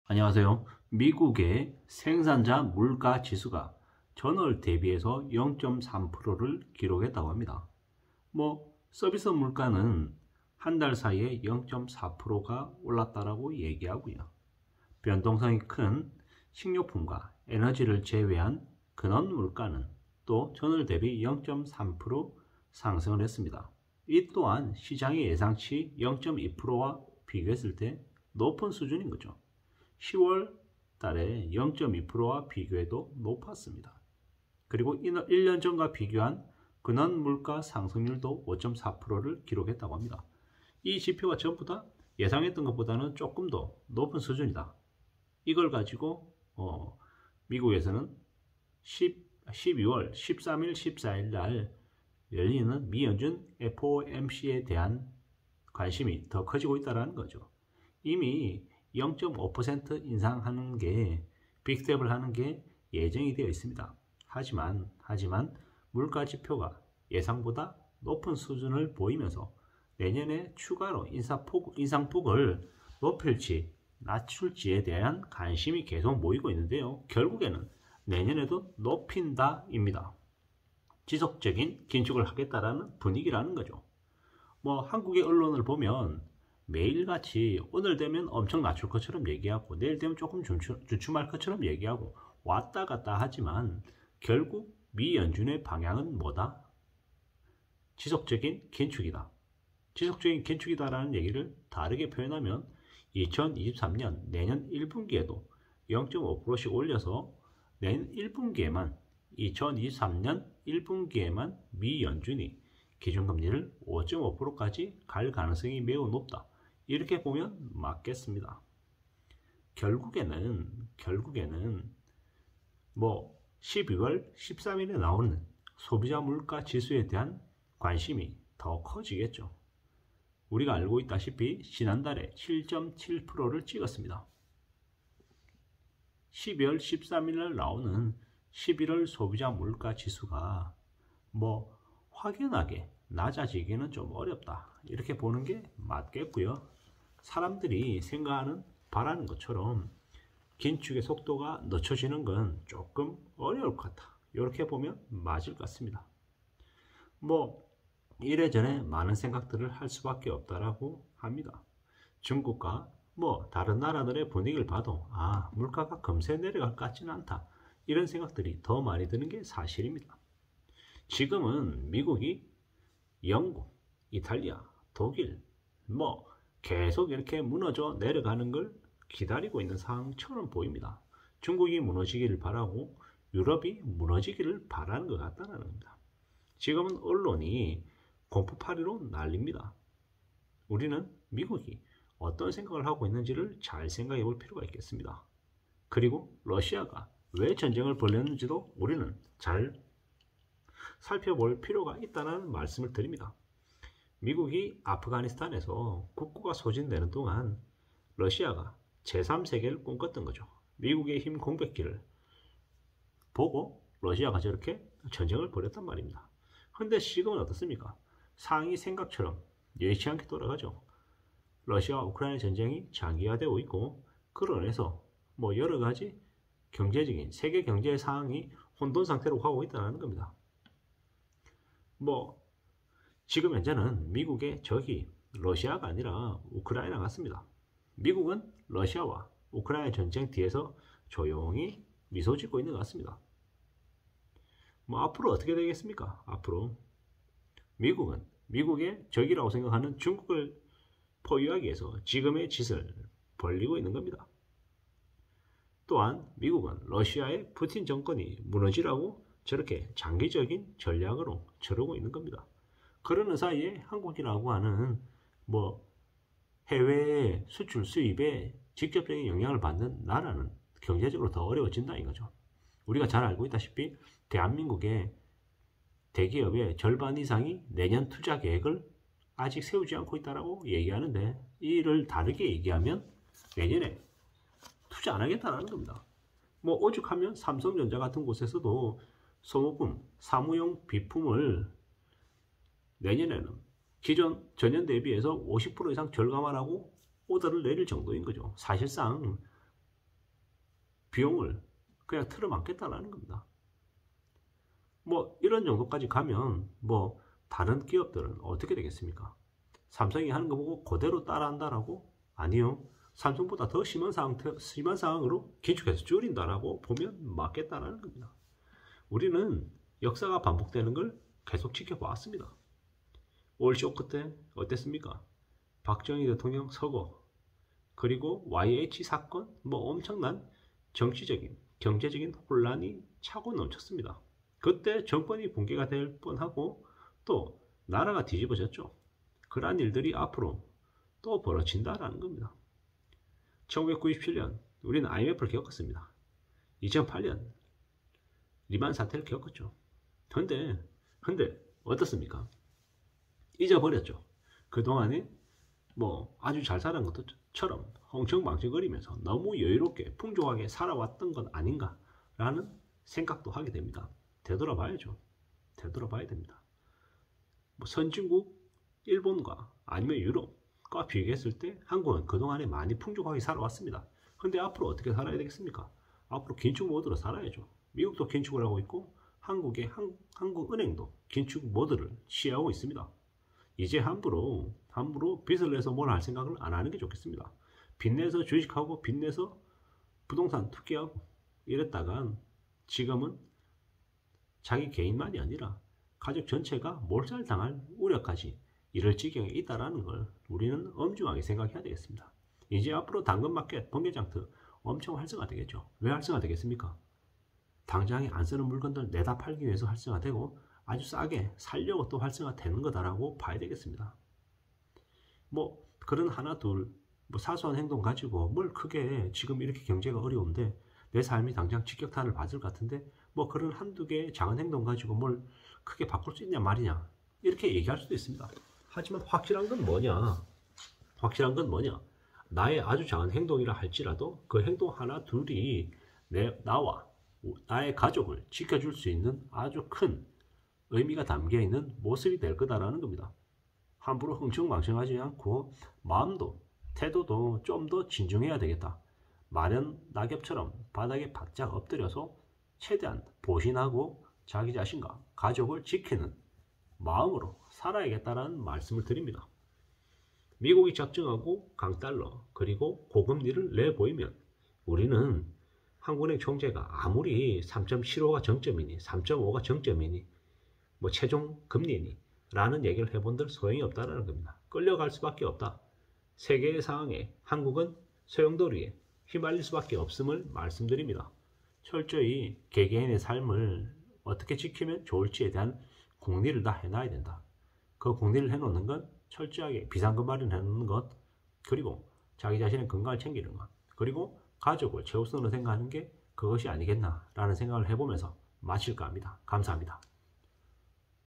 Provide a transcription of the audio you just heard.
안녕하세요. 미국의 생산자 물가 지수가 전월 대비해서 0.3%를 기록했다고 합니다. 서비스 물가는 한 달 사이에 0.4%가 올랐다라고 얘기하고요. 변동성이 큰 식료품과 에너지를 제외한 근원 물가는 또 전월 대비 0.3% 상승을 했습니다. 이 또한 시장의 예상치 0.2%와 비교했을 때 높은 수준인 거죠. 10월 달에 0.2%와 비교해도 높았습니다. 그리고 1년 전과 비교한 근원 물가 상승률도 5.4%를 기록했다고 합니다. 이 지표가 전부 다 예상했던 것보다는 조금 더 높은 수준이다. 이걸 가지고 미국에서는 12월 13일, 14일 날 열리는 미연준 FOMC에 대한 관심이 더 커지고 있다는 거죠. 이미 0.5% 인상하는 게 빅스텝을 하는 게 예정이 되어 있습니다. 하지만 물가 지표가 예상보다 높은 수준을 보이면서 내년에 추가로 인상폭을 높일지 낮출지에 대한 관심이 계속 모이고 있는데요. 결국에는 내년에도 높인다입니다. 지속적인 긴축을 하겠다라는 분위기라는 거죠. 한국의 언론을 보면 매일같이 오늘 되면 엄청 낮출 것처럼 얘기하고 내일 되면 조금 주춤할 것처럼 얘기하고 왔다 갔다 하지만 결국 미 연준의 방향은 뭐다? 지속적인 긴축이다. 지속적인 긴축이다라는 얘기를 다르게 표현하면 2023년 내년 1분기에도 0.5%씩 올려서 내년 1분기에만 2023년 1분기에만 미 연준이 기준금리를 5.5%까지 갈 가능성이 매우 높다. 이렇게 보면 맞겠습니다. 결국에는 12월 13일에 나오는 소비자 물가 지수에 대한 관심이 더 커지겠죠. 우리가 알고 있다시피 지난달에 7.7%를 찍었습니다. 12월 13일날 나오는 11월 소비자 물가 지수가 확연하게 낮아지기는 좀 어렵다. 이렇게 보는 게 맞겠고요. 사람들이 생각하는 바라는 것처럼 긴축의 속도가 늦춰지는 건 조금 어려울 것 같다. 이렇게 보면 맞을 것 같습니다. 이래저래 많은 생각들을 할 수밖에 없다라고 합니다. 중국과 다른 나라들의 분위기를 봐도 물가가 금세 내려갈 것 같지는 않다. 이런 생각들이 더 많이 드는 게 사실입니다. 지금은 미국이 영국, 이탈리아, 독일 계속 이렇게 무너져 내려가는 걸 기다리고 있는 상황처럼 보입니다. 중국이 무너지기를 바라고 유럽이 무너지기를 바라는 것 같다는 겁니다. 지금은 언론이 공포파리로 날립니다. 우리는 미국이 어떤 생각을 하고 있는지를 잘 생각해 볼 필요가 있겠습니다. 그리고 러시아가 왜 전쟁을 벌였는지도 우리는 잘 살펴볼 필요가 있다는 말씀을 드립니다. 미국이 아프가니스탄에서 국고가 소진되는 동안 러시아가 제3세계를 꿈꿨던 거죠. 미국의 힘 공백기를 보고 러시아가 저렇게 전쟁을 벌였단 말입니다. 그런데 지금은 어떻습니까? 상황이 생각처럼 예치 않게 돌아가죠. 러시아와 우크라이나 전쟁이 장기화되고 있고 그로 인해서 여러 가지 경제적인 세계 경제 상황이 혼돈 상태로 가고 있다는 겁니다. 지금 현재는 미국의 적이 러시아가 아니라 우크라이나 같습니다. 미국은 러시아와 우크라이나 전쟁 뒤에서 조용히 미소 짓고 있는 것 같습니다. 앞으로 어떻게 되겠습니까? 앞으로 미국은 미국의 적이라고 생각하는 중국을 포위하기 위해서 지금의 짓을 벌리고 있는 겁니다. 또한 미국은 러시아의 푸틴 정권이 무너지라고 저렇게 장기적인 전략으로 저러고 있는 겁니다. 그러는 사이에 한국이라고 하는 해외 수출 수입에 직접적인 영향을 받는 나라는 경제적으로 더 어려워진다 이거죠. 우리가 잘 알고 있다시피 대한민국의 대기업의 절반 이상이 내년 투자 계획을 아직 세우지 않고 있다고 얘기하는데 이를 다르게 얘기하면 내년에 투자 안 하겠다는 겁니다. 오죽하면 삼성전자 같은 곳에서도 소모품, 사무용 비품을 내년에는 기존 전년 대비해서 50% 이상 절감하라고 오더를 내릴 정도인 거죠. 사실상 비용을 그냥 틀어막겠다라는 겁니다. 뭐 이런 정도까지 가면 뭐 다른 기업들은 어떻게 되겠습니까? 삼성이 하는 거 보고 그대로 따라한다라고? 아니요. 삼성보다 더 심한 상황으로 긴축해서 줄인다라고 보면 맞겠다라는 겁니다. 우리는 역사가 반복되는 걸 계속 지켜봤습니다. 올 쇼크 때 어땠습니까? 박정희 대통령 서거, 그리고 YH 사건, 뭐 엄청난 정치적인, 경제적인 혼란이 차고 넘쳤습니다. 그때 정권이 붕괴가 될 뻔하고 또 나라가 뒤집어졌죠. 그러한 일들이 앞으로 또 벌어진다라는 겁니다. 1997년 우리는 IMF를 겪었습니다. 2008년 리만 사태를 겪었죠. 근데 어떻습니까? 잊어버렸죠. 그동안에 뭐 아주 잘 살아온 것처럼 헝청망청거리면서 너무 여유롭게 풍족하게 살아왔던 것 아닌가라는 생각도 하게 됩니다. 되돌아봐야죠. 되돌아봐야 됩니다. 뭐 선진국 일본과 아니면 유럽과 비교했을 때 한국은 그동안에 많이 풍족하게 살아왔습니다. 근데 앞으로 어떻게 살아야 되겠습니까? 앞으로 긴축 모드로 살아야죠. 미국도 긴축을 하고 있고 한국은행도 긴축 모드를 취하고 있습니다. 이제 함부로 빚을 내서 뭘 할 생각을 안 하는 게 좋겠습니다. 빚내서 주식하고 빚내서 부동산 투기하고 이랬다간 지금은 자기 개인만이 아니라 가족 전체가 몰살당할 우려까지 이럴 지경에 있다는 걸 우리는 엄중하게 생각해야 되겠습니다. 이제 앞으로 당근마켓, 번개장터 엄청 활성화되겠죠. 왜 활성화되겠습니까? 당장에 안 쓰는 물건들 내다 팔기 위해서 활성화되고 아주 싸게 살려고 또 활성화되는 거다라고 봐야 되겠습니다. 뭐 그런 하나 둘 뭐 사소한 행동 가지고 뭘 크게 지금 이렇게 경제가 어려운데 내 삶이 당장 직격탄을 맞을 것 같은데 뭐 그런 한두 개의 작은 행동 가지고 뭘 크게 바꿀 수 있냐 말이냐 이렇게 얘기할 수도 있습니다. 하지만 확실한 건 뭐냐? 나의 아주 작은 행동이라 할지라도 그 행동 하나 둘이 나와 나의 가족을 지켜줄 수 있는 아주 큰 의미가 담겨있는 모습이 될 거다라는 겁니다. 함부로 흥청망청하지 않고 마음도 태도도 좀 더 진중해야 되겠다. 마른 낙엽처럼 바닥에 바짝 엎드려서 최대한 보신하고 자기 자신과 가족을 지키는 마음으로 살아야겠다는 말씀을 드립니다. 미국이 작정하고 강달러 그리고 고금리를 내보이면 우리는 한국은행 총재가 아무리 3.75가 정점이니 3.5가 정점이니 뭐 최종 금리니 라는 얘기를 해본들 소용이 없다는 겁니다. 끌려갈 수밖에 없다. 세계의 상황에 한국은 소용돌이에 휘말릴 수밖에 없음을 말씀드립니다. 철저히 개개인의 삶을 어떻게 지키면 좋을지에 대한 궁리를 다 해놔야 된다. 그 궁리를 해놓는 건 철저하게 비상금 마련해놓는 것, 그리고 자기 자신의 건강을 챙기는 것, 그리고 가족을 최우선으로 생각하는 게 그것이 아니겠나라는 생각을 해보면서 마칠까 합니다. 감사합니다.